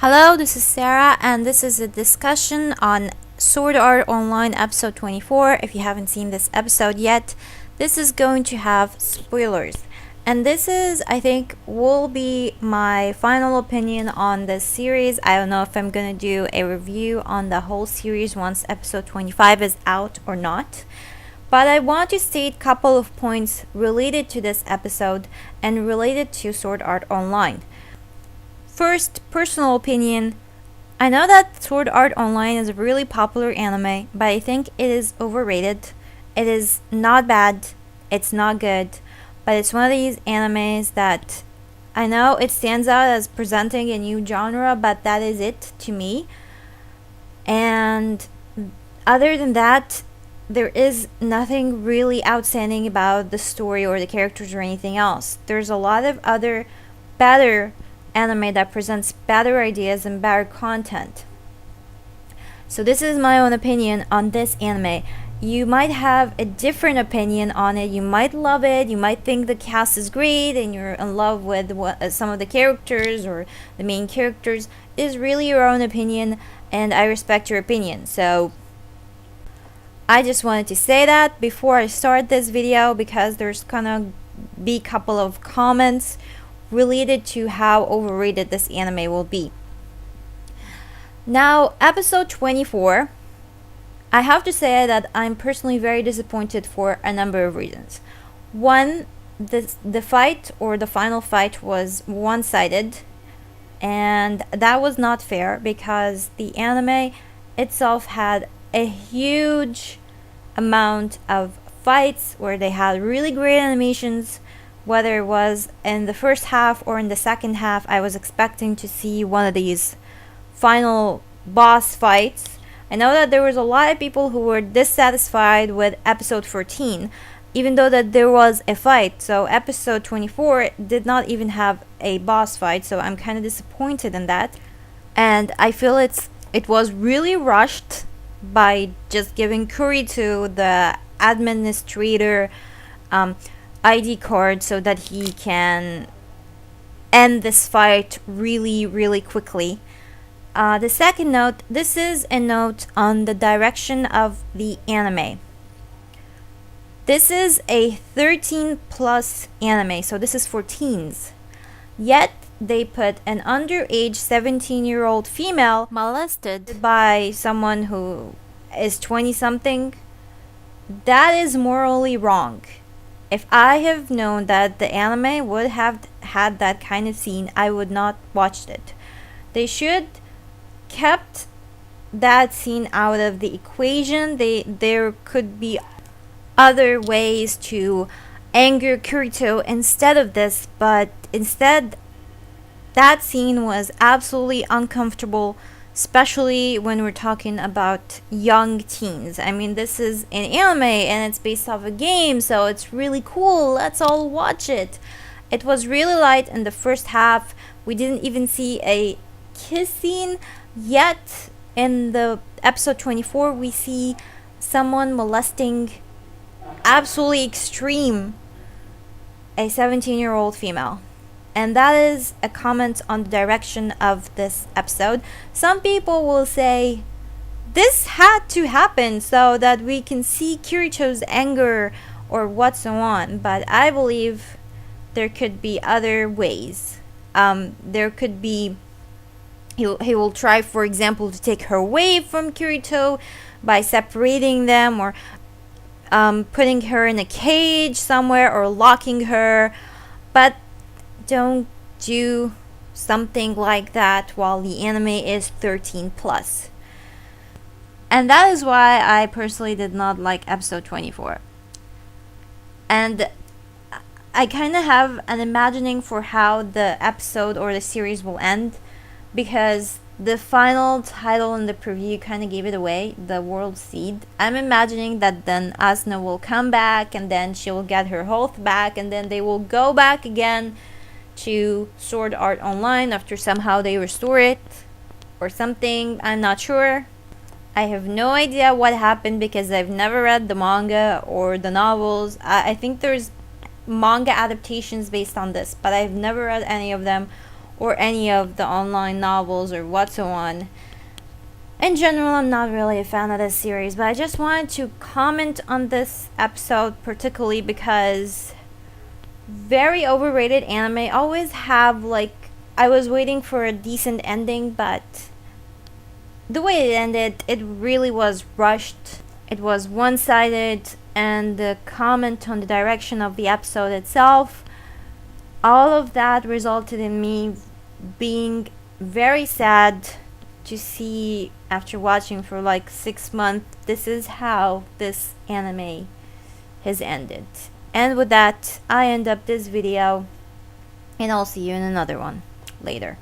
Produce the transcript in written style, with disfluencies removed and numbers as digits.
Hello, this is Sarah, and this is a discussion on Sword Art Online episode 24. If you haven't seen this episode yet, this is going to have spoilers. And this is, I think, will be my final opinion on this series. I don't know if I'm going to do a review on the whole series once episode 25 is out or not. But I want to state a couple of points related to this episode and related to Sword Art Online. First, personal opinion. I know that Sword Art Online is a really popular anime, but I think it is overrated. It is not bad, it's not good, but it's one of these animes that I know it stands out as presenting a new genre, but that is it to me. And other than that, there is nothing really outstanding about the story or the characters or anything else. There's a lot of other better anime that presents better ideas and better content. So this is my own opinion on this anime. You might have a different opinion on it. You might love it. You might think the cast is great and you're in love with some of the characters or the main characters. It is really your own opinion, and I respect your opinion. So I just wanted to say that before I start this video, because there's gonna be a couple of comments related to how overrated this anime will be. Now, episode 24, I have to say that I'm personally very disappointed for a number of reasons. One, the fight or the final fight was one-sided, and that was not fair because the anime itself had a huge amount of fights where they had really great animations. Whether it was in the first half or in the second half, I was expecting to see one of these final boss fights. I know that there was a lot of people who were dissatisfied with episode 14, even though that there was a fight. So episode 24 did not even have a boss fight, so I'm kind of disappointed in that. And I feel it was really rushed by just giving Kurito the administrator ID card so that he can end this fight really quickly. The second note, this is a note on the direction of the anime. This is a 13 plus anime, so this is for teens. Yet they put an underage 17-year-old female molested by someone who is 20 something. That is morally wrong. If I have known that the anime would have had that kind of scene, I would not watched it. They should kept that scene out of the equation. There could be other ways to anger Kurito instead of this, but instead that scene was absolutely uncomfortable, especially when we're talking about young teens. I mean, this is an anime and it's based off a game, so it's really cool. Let's all watch it. It was really light in the first half. We didn't even see a kiss scene, yet in the episode 24 we see someone molesting absolutely extreme a 17-year-old female. And that is a comment on the direction of this episode. Some people will say this had to happen so that we can see Kirito's anger or what so on, but I believe there could be other ways. There could be he will try, for example, to take her away from Kurito by separating them, or putting her in a cage somewhere, or locking her. But don't do something like that while the anime is 13 plus. And that is why I personally did not like episode 24. And I kind of have an imagining for how the episode or the series will end, because the final title in the preview kind of gave it away, the World Seed. I'm imagining that then Asuna will come back, and then she will get her health back, and then they will go back again to Sword Art Online after somehow they restore it or something. I'm not sure. I have no idea what happened because I've never read the manga or the novels. I think there's manga adaptations based on this, but I've never read any of them or any of the online novels or whatsoever. In general, I'm not really a fan of this series, but I just wanted to comment on this episode particularly because very overrated anime always have, like, I was waiting for a decent ending, but the way it ended, it really was rushed. It was one-sided, and the comment on the direction of the episode itself, all of that resulted in me being very sad to see, after watching for like 6 months, this is how this anime has ended. And with that, I end up this video, and I'll see you in another one later.